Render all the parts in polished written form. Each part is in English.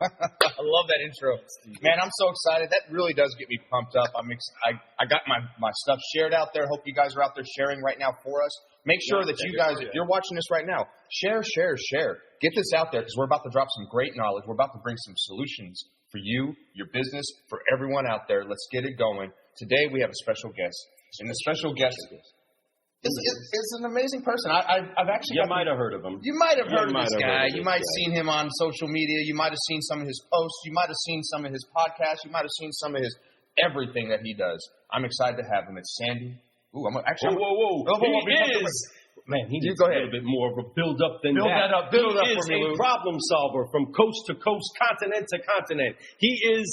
I love that intro. Man, I'm so excited. That really does get me pumped up. I got my stuff shared out there. Hope you guys are out there sharing right now for us. Make sure that you guys, if you're watching this right now, share. Get this out there because we're about to drop some great knowledge. We're about to bring some solutions for you, your business, for everyone out there. Let's get it going. Today we have a special guest. And the special guest is an amazing person. I've actually... You might have heard of him. You might have heard of this guy. You might have seen him on social media. You might have seen some of his posts. You might have seen some of his podcasts. You might have seen some of his everything that he does. I'm excited to have him. It's Sandy. Ooh, He is... Man, he needs a little bit more of a build-up than that. Build up he for me, is a problem solver from coast to coast, continent to continent. He is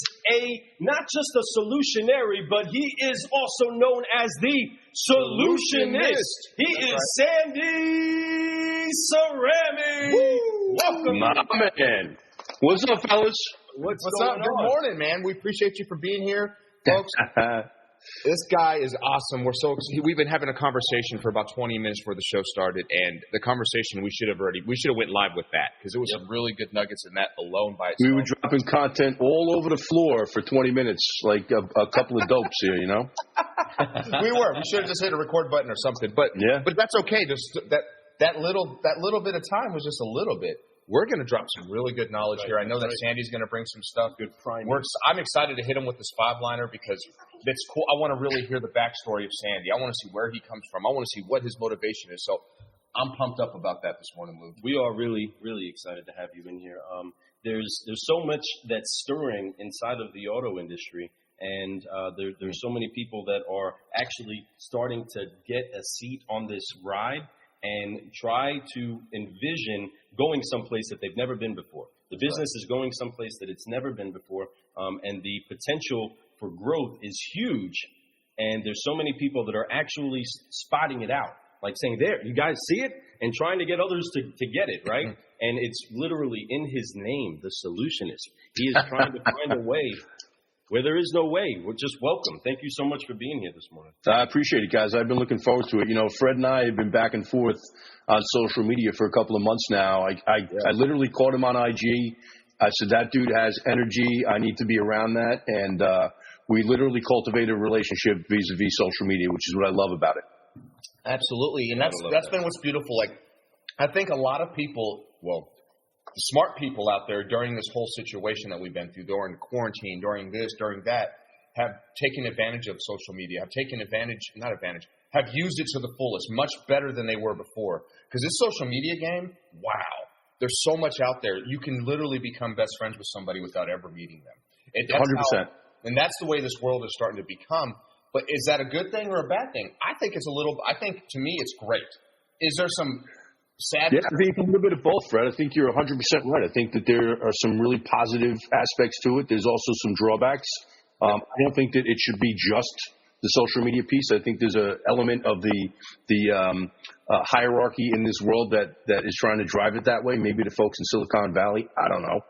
not just a solutionary, but he is also known as the Solutionist. He is Sandy Cerami. Welcome. My man. What's up, fellas? What's up? Good morning, man. We appreciate you for being here, folks. This guy is awesome. We've been having a conversation for about 20 minutes before the show started, and the conversation we should have went live with that because it was some really good nuggets in that alone by itself. We were dropping content all over the floor for 20 minutes, like a couple of dopes here, you know. We should have just hit a record button or something, but that's okay. Just that little bit of time was just a little bit. We're going to drop some really good knowledge here. I know that Sandy's going to bring some stuff. Good prime. I'm excited to hit him with this 5-liner because that's cool. I want to really hear the backstory of Sandy. I want to see where he comes from. I want to see what his motivation is. So I'm pumped up about that this morning, Lou. We are really, really excited to have you in here. There's so much that's stirring inside of the auto industry. And there's so many people that are actually starting to get a seat on this ride and try to envision going someplace that they've never been before. The business is going someplace that it's never been before, and the potential for growth is huge. And there's so many people that are actually spotting it out, like saying, there, you guys see it? And trying to get others to get it, right? And it's literally in his name, the Solutionist. He is trying to find a way where there is no way. We're just welcome. Thank you so much for being here this morning. I appreciate it, guys. I've been looking forward to it. You know, Fred and I have been back and forth on social media for a couple of months now. I literally caught him on IG. I said, that dude has energy. I need to be around that. And we literally cultivated a relationship vis-a-vis social media, which is what I love about it. Absolutely. And that's been what's beautiful. Like, I think a lot of people, smart people out there during this whole situation that we've been through, during quarantine, during this, during that, have taken advantage of social media, have used it to the fullest, much better than they were before. Because this social media game, wow, there's so much out there. You can literally become best friends with somebody without ever meeting them. 100%. And that's the way this world is starting to become. But is that a good thing or a bad thing? I think to me, it's great. Is there some sad? Yeah, I think a little bit of both, Fred. I think you're 100% right. I think that there are some really positive aspects to it. There's also some drawbacks. I don't think that it should be just the social media piece. I think there's an element of the hierarchy in this world that is trying to drive it that way. Maybe the folks in Silicon Valley. I don't know.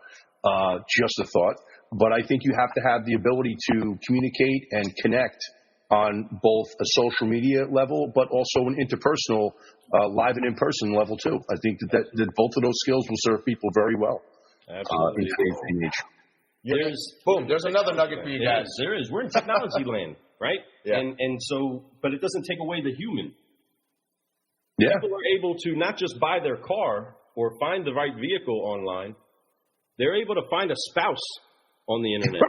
Just a thought. But I think you have to have the ability to communicate and connect on both a social media level, but also an interpersonal, live and in-person level too. I think that both of those skills will serve people very well. Absolutely. There's another nugget for you guys. There is. We're in technology land, right? Yeah. And so, but it doesn't take away the human. Yeah. People are able to not just buy their car or find the right vehicle online. They're able to find a spouse on the internet.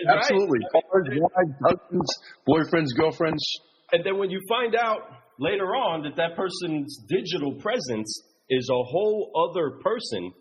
Absolutely. Cars, wives, husbands, boyfriends, girlfriends. And then when you find out later on that person's digital presence is a whole other person,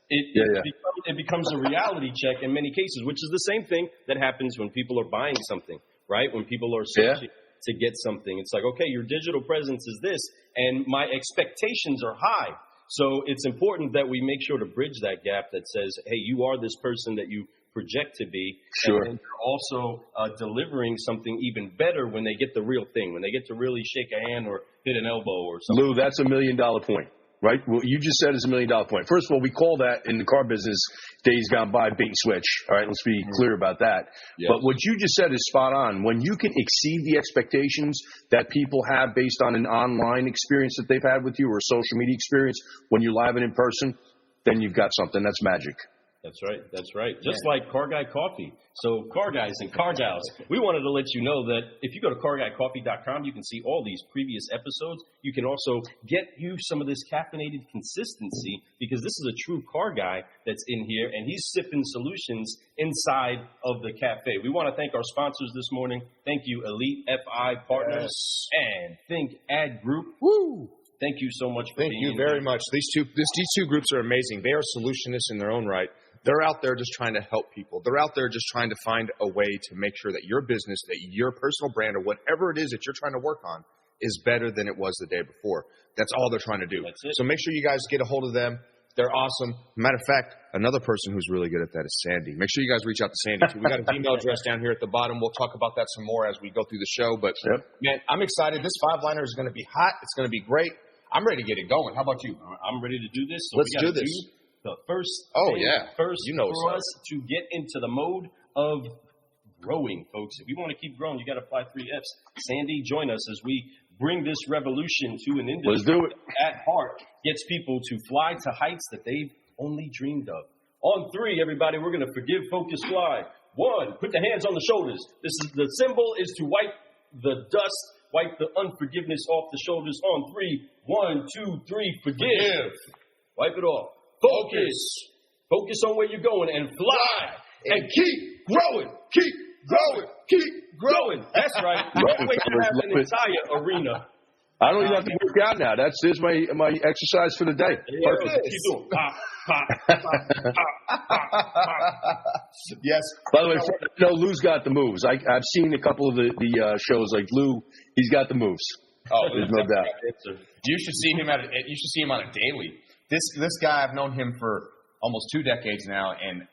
it becomes a reality check in many cases, which is the same thing that happens when people are buying something, right? When people are searching to get something, it's like, okay, your digital presence is this, and my expectations are high. So it's important that we make sure to bridge that gap that says, hey, you are this person that you project to be. Sure. And you're also delivering something even better when they get the real thing, when they get to really shake a hand or hit an elbow or something. Lou, that's $1 million point. right? What you just said is $1 million point. First of all, we call that in the car business days gone by bait and switch. All right, let's be clear about that. Yes. But what you just said is spot on. When you can exceed the expectations that people have based on an online experience that they've had with you or a social media experience when you're live and in person, then you've got something. That's magic. That's right. That's right. Just like Car Guy Coffee. So car guys and car gals, we wanted to let you know that if you go to carguycoffee.com, you can see all these previous episodes. You can also get you some of this caffeinated consistency because this is a true car guy that's in here and he's sipping solutions inside of the cafe. We want to thank our sponsors this morning. Thank you, Elite FI Partners and Think Ad Group. Woo! Thank you so much for being here. Thank you very much. These two groups are amazing. They are solutionists in their own right. They're out there just trying to help people. They're out there just trying to find a way to make sure that your business, that your personal brand, or whatever it is that you're trying to work on is better than it was the day before. That's all they're trying to do. So make sure you guys get a hold of them. They're awesome. Matter of fact, another person who's really good at that is Sandy. Make sure you guys reach out to Sandy, too. We got his email address down here at the bottom. We'll talk about that some more as we go through the show. But, man, I'm excited. This 5-liner is going to be hot. It's going to be great. I'm ready to get it going. How about you? I'm ready to do this. So let's do this. The first first for us to get into the mode of growing, folks. If you want to keep growing, you got to apply 3 F's. Sandy, join us as we bring this revolution to an industry Let's do it. That at heart gets people to fly to heights that they've only dreamed of. On 3, everybody, we're going to forgive, focus, fly. 1, put the hands on the shoulders. The symbol is to wipe the dust, wipe the unforgiveness off the shoulders. On 3, 1, 2, 3, forgive. Wipe it off. Focus on where you're going and fly and keep growing, keep growing, keep growing. That's right. That way you have an entire arena. I don't even have to work out now. There's my exercise for the day. Keep doing. Pop, pop, pop, pop, pop. Yes. By the way, Lou's got the moves. I've seen a couple of the shows. Like Lou, he's got the moves. Oh, there's no doubt. You should see him on a daily. This guy, I've known him for almost 2 decades now, and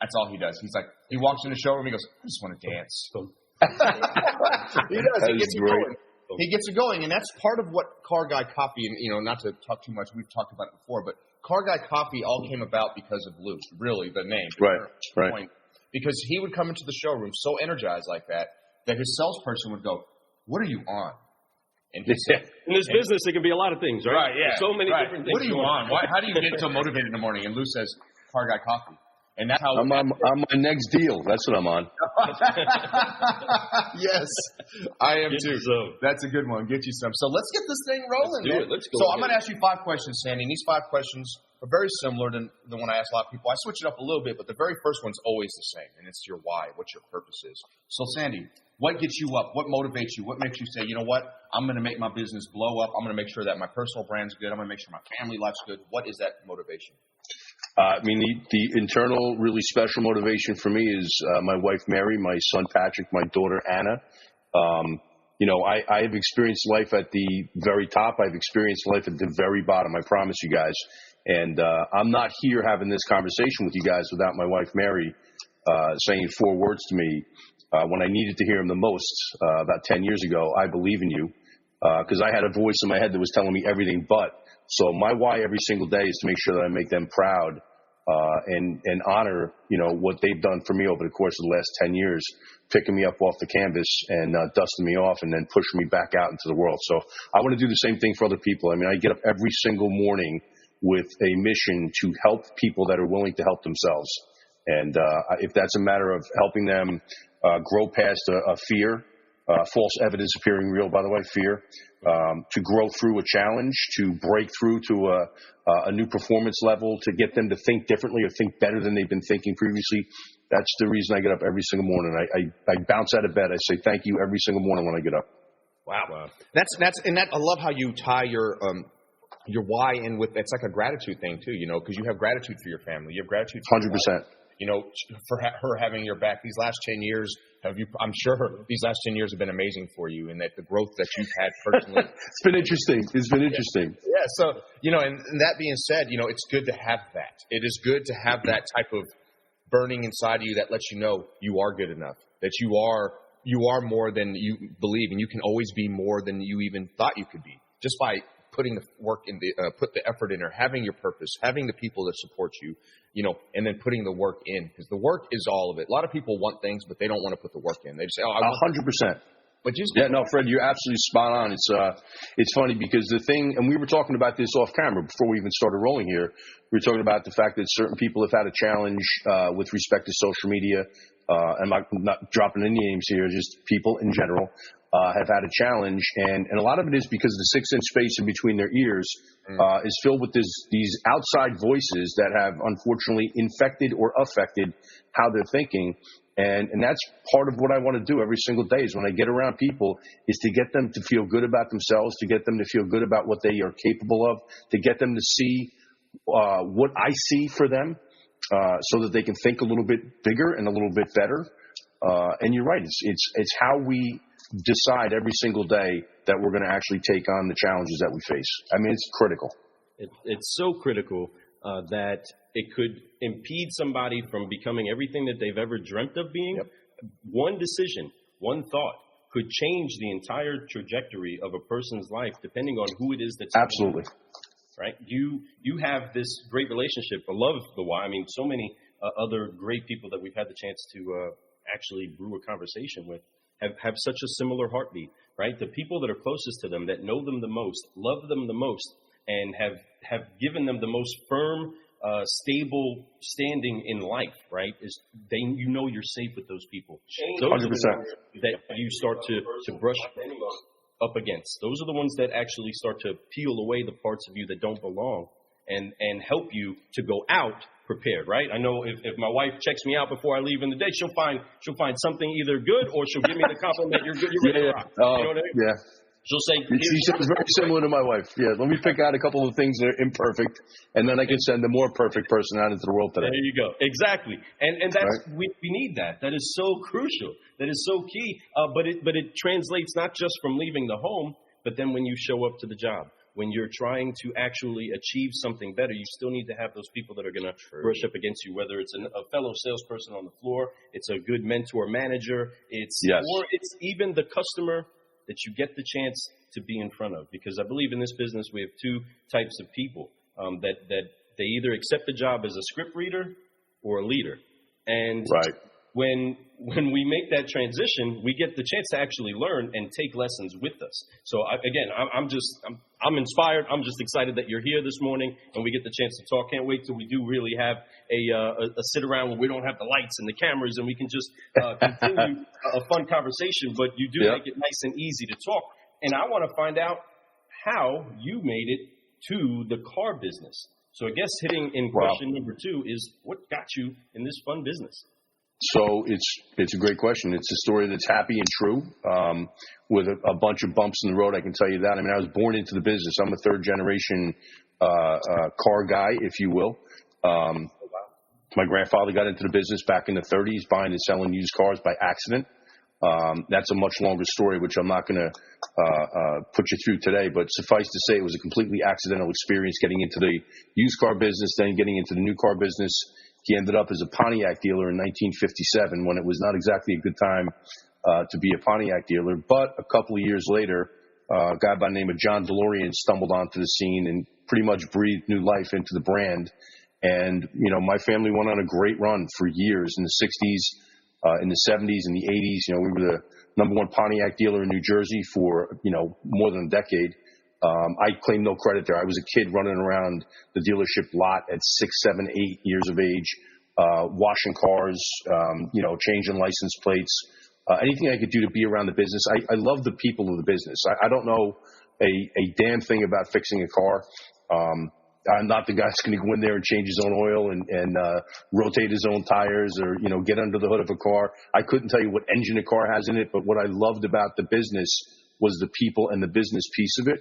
that's all he does. He's like, he walks in the showroom, he goes, I just want to dance. He does. He gets it going. He gets it going, and that's part of what Car Guy Coffee, and not to talk too much, we've talked about it before, but Car Guy Coffee all came about because of Lou, really, the name. Right. Because he would come into the showroom so energized like that his salesperson would go, what are you on? In this business, it can be a lot of things, right? Right, yeah. So many different things. What are you on? How do you get so motivated in the morning? And Lou says, Car Guy Coffee. And that's how I'm on my next deal. That's what I'm on. Yes, I am too. Some. That's a good one. Get you some. So let's get this thing rolling. Let's go. So I'm going to ask you 5 questions, Sandy. And these 5 questions are very similar to the one I ask a lot of people. I switch it up a little bit, but the very first one's always the same, and it's your why, what your purpose is. So, Sandy, what gets you up? What motivates you? What makes you say, you know what? I'm going to make my business blow up. I'm going to make sure that my personal brand's good. I'm going to make sure my family life's good. What is that motivation? The internal, really special motivation for me is my wife, Mary, my son, Patrick, my daughter, Anna. I've experienced life at the very top. I've experienced life at the very bottom. I promise you guys. And I'm not here having this conversation with you guys without my wife, Mary, saying 4 words to me when I needed to hear them the most about 10 years ago. I believe in you, because I had a voice in my head that was telling me everything but. So my why every single day is to make sure that I make them proud and honor, what they've done for me over the course of the last 10 years, picking me up off the canvas and dusting me off and then pushing me back out into the world. So I want to do the same thing for other people. I get up every single morning with a mission to help people that are willing to help themselves. And if that's a matter of helping them grow past a fear, false evidence appearing real, by the way, fear, to grow through a challenge, to break through to a new performance level, to get them to think differently or think better than they've been thinking previously. That's the reason I get up every single morning. I bounce out of bed. I say thank you every single morning when I get up. Wow. I love how you tie your why in with, it's like a gratitude thing too, because you have gratitude for your family. You have gratitude for 100%. For her having your back these last 10 years. I'm sure these last 10 years have been amazing for you, and that the growth that you've had personally. It's been interesting. Yeah. So, and that being said, it's good to have that. It is good to have that type of burning inside of you that lets you know you are good enough, that you are more than you believe, and you can always be more than you even thought you could be, just by putting the work in put the effort in, or having your purpose, having the people that support you, and then putting the work in, because the work is all of it. A lot of people want things, but they don't want to put the work in. They just say, "Oh, I want 100%." But just Fred, you're absolutely spot on. It's funny because the thing, and we were talking about this off camera before we even started rolling here. We were talking about the fact that certain people have had a challenge with respect to social media. I'm not dropping any names here, just people in general have had a challenge, and a lot of it is because the 6-inch space in between their ears is filled with these outside voices that have unfortunately infected or affected how they're thinking. And that's part of what I want to do every single day is when I get around people is to get them to feel good about themselves, to get them to feel good about what they are capable of, to get them to see what I see for them so that they can think a little bit bigger and a little bit better. And you're right. It's how we decide every single day that we're going to actually take on the challenges that we face. I mean, it's critical. It's so critical that it could impede somebody from becoming everything that they've ever dreamt of being. Yep. One decision, one thought could change the entire trajectory of a person's life depending on who it is that's absolutely right. You have this great relationship. I love the why. I mean, so many other great people that we've had the chance to actually brew a conversation with have such a similar heartbeat, right? The people that are closest to them, that know them the most, love them the most, and have given them the most firm, stable standing in life, right? You're safe with those people. Those 100%. Are the ones that you start to brush up against. Those are the ones that actually start to peel away the parts of you that don't belong and help you to go out prepared, right? I know if my wife checks me out before I leave in the day, she'll find something either good or she'll give me the compliment, you're good, you're ready to rock. You know what I mean? Yeah. She'll say, it's very similar to my wife. Yeah, let me pick out a couple of things that are imperfect, and then I can send the more perfect person out into the world today. There you go. Exactly. And that's right. We need that. That is so crucial. That is so key. But it translates not just from leaving the home, but then when you show up to the job. When you're trying to actually achieve something better, you still need to have those people that are going to brush up against you, whether it's a fellow salesperson on the floor, it's a good mentor manager, or it's even the customer that you get the chance to be in front of. Because I believe in this business we have two types of people that they either accept the job as a script reader or a leader. And when we make that transition, we get the chance to actually learn and take lessons with us. So I'm inspired. I'm just excited that you're here this morning and we get the chance to talk. Can't wait till we do really have a sit around where we don't have the lights and the cameras and we can just continue a fun conversation. But you do make it nice and easy to talk. And I want to find out how you made it to the car business. So I guess hitting in question number 2 is what got you in this fun business? So it's a great question. It's a story that's happy and true, with a bunch of bumps in the road. I can tell you that. I mean, I was born into the business. I'm a third generation car guy, if you will. My grandfather got into the business back in the 30s, buying and selling used cars by accident. That's a much longer story, which I'm not going to put you through today. But suffice to say, it was a completely accidental experience getting into the used car business, then getting into the new car business. He ended up as a Pontiac dealer in 1957 when it was not exactly a good time to be a Pontiac dealer. But a couple of years later, a guy by the name of John DeLorean stumbled onto the scene and pretty much breathed new life into the brand. And, my family went on a great run for years in the 60s, in the 70s, and the 80s. We were the number one Pontiac dealer in New Jersey for, more than a decade. I claim no credit there. I was a kid running around the dealership lot at 6, 7, 8 years of age, washing cars, changing license plates, anything I could do to be around the business. I love the people of the business. I don't know a damn thing about fixing a car. I'm not the guy that's going to go in there and change his own oil and rotate his own tires or, get under the hood of a car. I couldn't tell you what engine a car has in it, but what I loved about the business was the people and the business piece of it.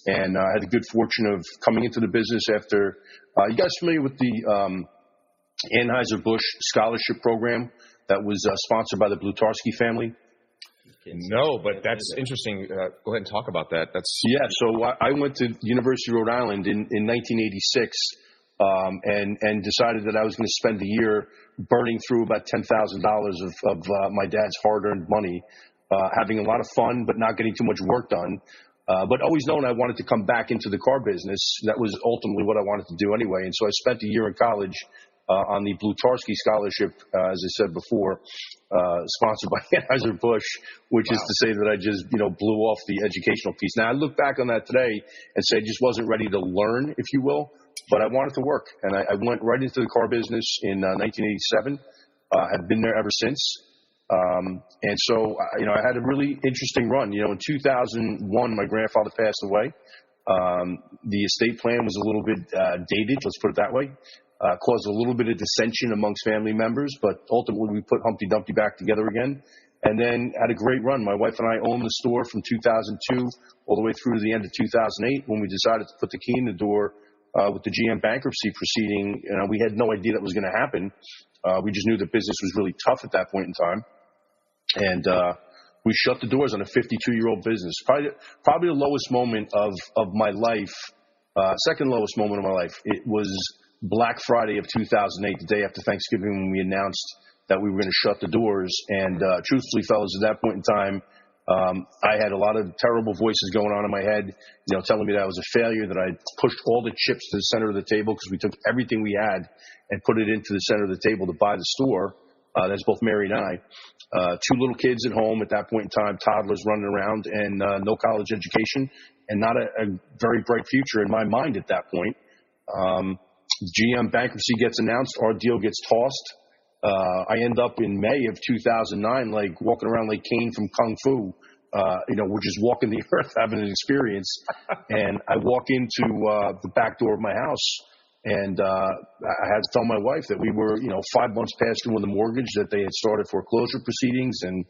And I had the good fortune of coming into the business after, you guys familiar with the Anheuser-Busch scholarship program that was sponsored by the Blutarski family? No, but that's interesting. Go ahead and talk about that. So I went to University of Rhode Island in 1986 and decided that I was going to spend the year burning through about $10,000 of my dad's hard-earned money, having a lot of fun but not getting too much work done. But always known I wanted to come back into the car business. That was ultimately what I wanted to do anyway. And so I spent a year in college on the Blutarski Scholarship, as I said before, sponsored by Anheuser-Busch, which is to say that I just, blew off the educational piece. Now, I look back on that today and say I just wasn't ready to learn, if you will, but I wanted to work. And I went right into the car business in 1987. I've been there ever since. And so, I had a really interesting run. In 2001, my grandfather passed away. The estate plan was a little bit dated, let's put it that way. Caused a little bit of dissension amongst family members, but ultimately we put Humpty Dumpty back together again. And then had a great run. My wife and I owned the store from 2002 all the way through to the end of 2008 when we decided to put the key in the door with the GM bankruptcy proceeding. We had no idea that was going to happen. We just knew the business was really tough at that point in time. And we shut the doors on a 52-year-old business. Probably the lowest moment of my life, second lowest moment of my life. It was Black Friday of 2008, the day after Thanksgiving, when we announced that we were going to shut the doors. And truthfully, fellas, at that point in time, I had a lot of terrible voices going on in my head, telling me that I was a failure, that I pushed all the chips to the center of the table because we took everything we had and put it into the center of the table to buy the store. That's both Mary and I. Two little kids at home at that point in time, toddlers running around, and no college education, and not a very bright future in my mind at that point. GM bankruptcy gets announced, our deal gets tossed. I end up in May of 2009, like walking around like Kane from Kung Fu. We're just walking the earth, having an experience. And I walk into the back door of my house, and I had to tell my wife that we were, 5 months past due on the mortgage, that they had started foreclosure proceedings. And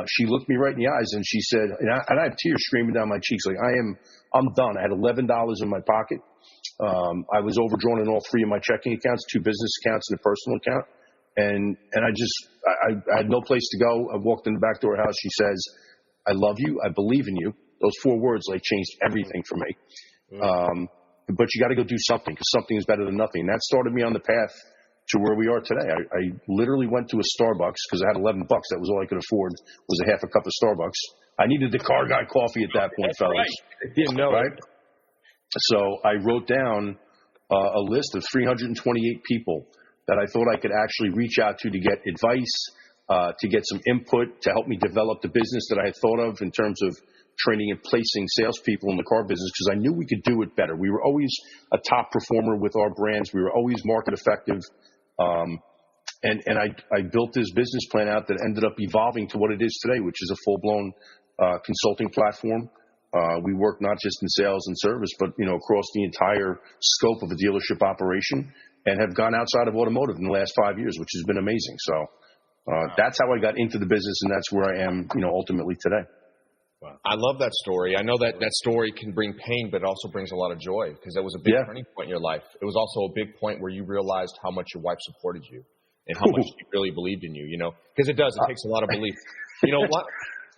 she looked me right in the eyes and she said, and I have tears streaming down my cheeks, like I'm done. I had $11 in my pocket. I was overdrawn in all three of my checking accounts, 2 business accounts and a personal account. And I had no place to go. I walked in the back door of the house. She says, "I love you. I believe in you." Those 4 words changed everything for me. But you got to go do something, because something is better than nothing. And that started me on the path to where we are today. I literally went to a Starbucks because I had $11. That was all I could afford, was a half a cup of Starbucks. I needed the car guy coffee at that point, fellas. Right. You know, right? So I wrote down a list of 328 people that I thought I could actually reach out to get advice, to get some input, to help me develop the business that I had thought of in terms of training and placing salespeople in the car business, because I knew we could do it better. We were always a top performer with our brands. We were always market effective. And I built this business plan out that ended up evolving to what it is today, which is a full-blown consulting platform. We work not just in sales and service, but across the entire scope of a dealership operation, and have gone outside of automotive in the last 5 years, which has been amazing. So that's how I got into the business, and that's where I am, ultimately today. Wow. I love that story. I know that story can bring pain, but it also brings a lot of joy, because that was a big turning point in your life. It was also a big point where you realized how much your wife supported you and how much she really believed in you, because it does. It takes a lot of belief. You know what?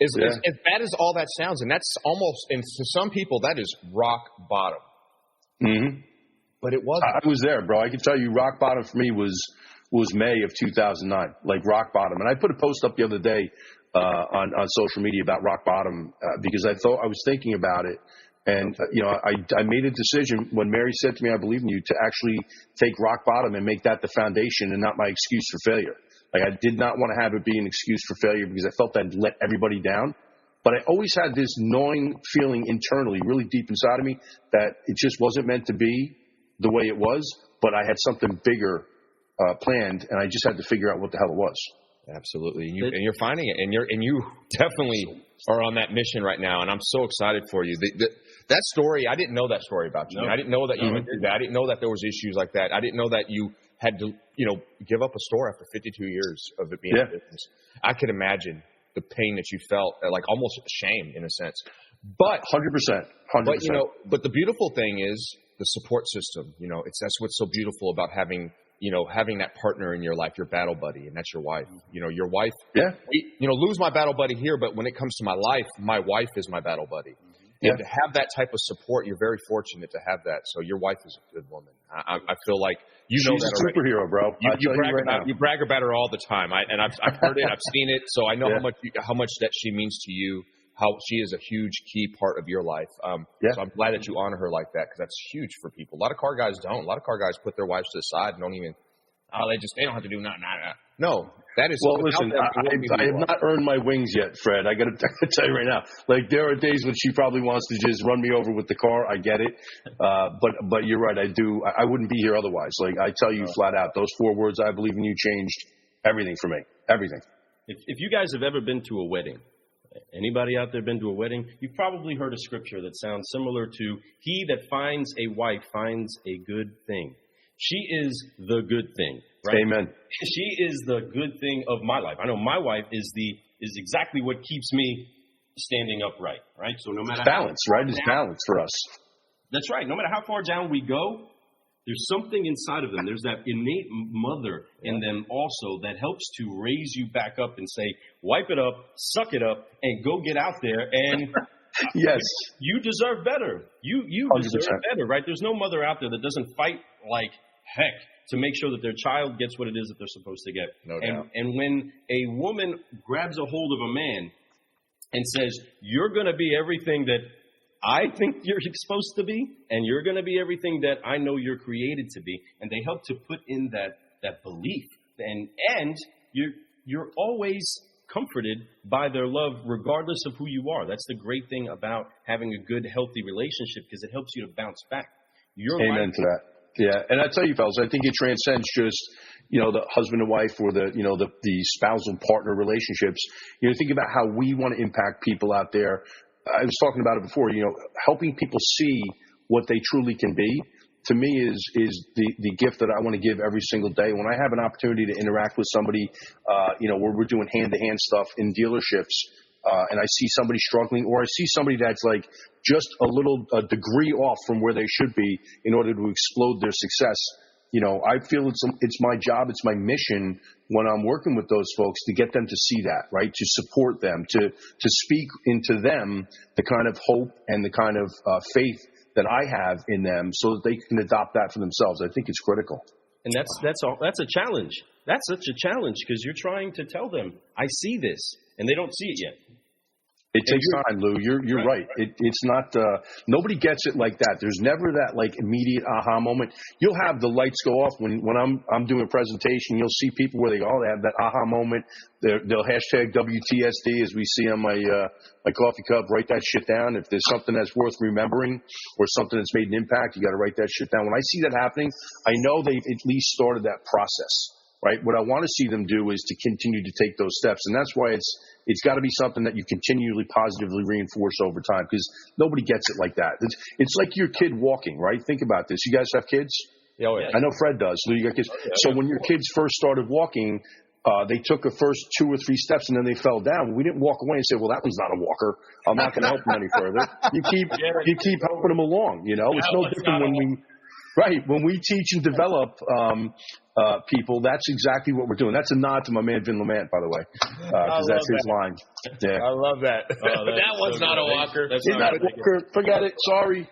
As bad as all that sounds, and that's almost, and to some people, that is rock bottom. Mm-hmm. But it wasn't. I was there, bro. I can tell you, rock bottom for me was May of 2009, like rock bottom. And I put a post up the other day on social media about rock bottom because I was thinking about it. And, I made a decision when Mary said to me, "I believe in you," to actually take rock bottom and make that the foundation and not my excuse for failure. Like, I did not want to have it be an excuse for failure, because I felt I'd let everybody down. But I always had this gnawing feeling internally, really deep inside of me, that it just wasn't meant to be the way it was, but I had something bigger planned, and I just had to figure out what the hell it was. Absolutely. And you're finding it, and you definitely are on that mission right now, and I'm so excited for you. That story, I didn't know that story about you. No. I didn't know that you did that. I didn't know that there was issues like that. I didn't know that you had to, give up a store after 52 years of it being in business. I could imagine the pain that you felt, like almost shame in a sense. But 100%. But the beautiful thing is the support system. That's what's so beautiful about having that partner in your life, your battle buddy, and that's your wife. Your wife. Yeah. Lose my battle buddy here, but when it comes to my life, my wife is my battle buddy. Yeah. And to have that type of support, you're very fortunate to have that. So your wife is a good woman. I feel like she's know that a superhero, bro. You brag about her all the time. I've heard it, I've seen it, so I know how much that she means to you. how she is a huge key part of your life. So I'm glad that you honor her like that, because that's huge for people. A lot of car guys don't. A lot of car guys put their wives to the side and don't even. They don't have to do nothing. No, that is. Well, listen, I have not earned my wings yet, Fred. I got to tell you right now. Like, there are days when she probably wants to just run me over with the car. I get it, but you're right. I wouldn't be here otherwise. Like, I tell you flat out, those 4 words, "I believe in you," changed everything for me. Everything. If you guys have ever been to a wedding, anybody out there been to a wedding, you've probably heard a scripture that sounds similar to, "He that finds a wife finds a good thing." She is the good thing, right? Amen. She is the good thing of my life. I know my wife is exactly what keeps me standing upright, right? So no matter balance, right? It's balance for us. That's right. No matter how far down we go, there's something inside of them. There's that innate mother in them also that helps to raise you back up and say, wipe it up, suck it up, and go get out there and yes, you deserve better. You 100%. deserve better, right? There's no mother out there that doesn't fight like heck to make sure that their child gets what it is that they're supposed to get. No doubt. And when a woman grabs a hold of a man and says, you're going to be everything that I think you're supposed to be, and you're going to be everything that I know you're created to be, and they help to put in that belief, and you're always comforted by their love regardless of who you are. That's the great thing about having a good, healthy relationship, because it helps you to bounce back. Amen to that. Yeah, and I tell you, fellas, I think it transcends just, the husband and wife or the spousal partner relationships. Think about how we want to impact people out there. I was talking about it before, helping people see what they truly can be, to me is the gift that I want to give every single day. When I have an opportunity to interact with somebody, where we're doing hand-to-hand stuff in dealerships, and I see somebody struggling, or I see somebody that's like just a degree off from where they should be in order to explode their success. I feel it's my job, it's my mission when I'm working with those folks to get them to see that, right? To support them, to speak into them the kind of hope and the kind of faith that I have in them, so that they can adopt that for themselves. I think it's critical. And that's a challenge. That's such a challenge, because you're trying to tell them, I see this, and they don't see it yet. It takes time, Lou. You're right. It's not. Nobody gets it like that. There's never that like immediate aha moment. You'll have the lights go off when I'm doing a presentation. You'll see people where they have that aha moment. They'll hashtag WTSD, as we see on my coffee cup. Write that shit down. If there's something that's worth remembering or something that's made an impact, you got to write that shit down. When I see that happening, I know they've at least started that process. Right. What I want to see them do is to continue to take those steps. And that's why it's got to be something that you continually positively reinforce over time, because nobody gets it like that. It's like your kid walking, right? Think about this. You guys have kids? Oh, yeah. I know Fred does. Lou, you got kids. Okay. So when your kids first started walking, they took the first 2 or 3 steps and then they fell down. We didn't walk away and say, well, that one's not a walker. I'm not going to help them any further. You keep helping them along. It's no different when we teach and develop people. That's exactly what we're doing. That's a nod to my man Vin Lamant, by the way, because that's his line. Yeah. I love that. That one's not a walker. It's not a walker. Forget it. Sorry.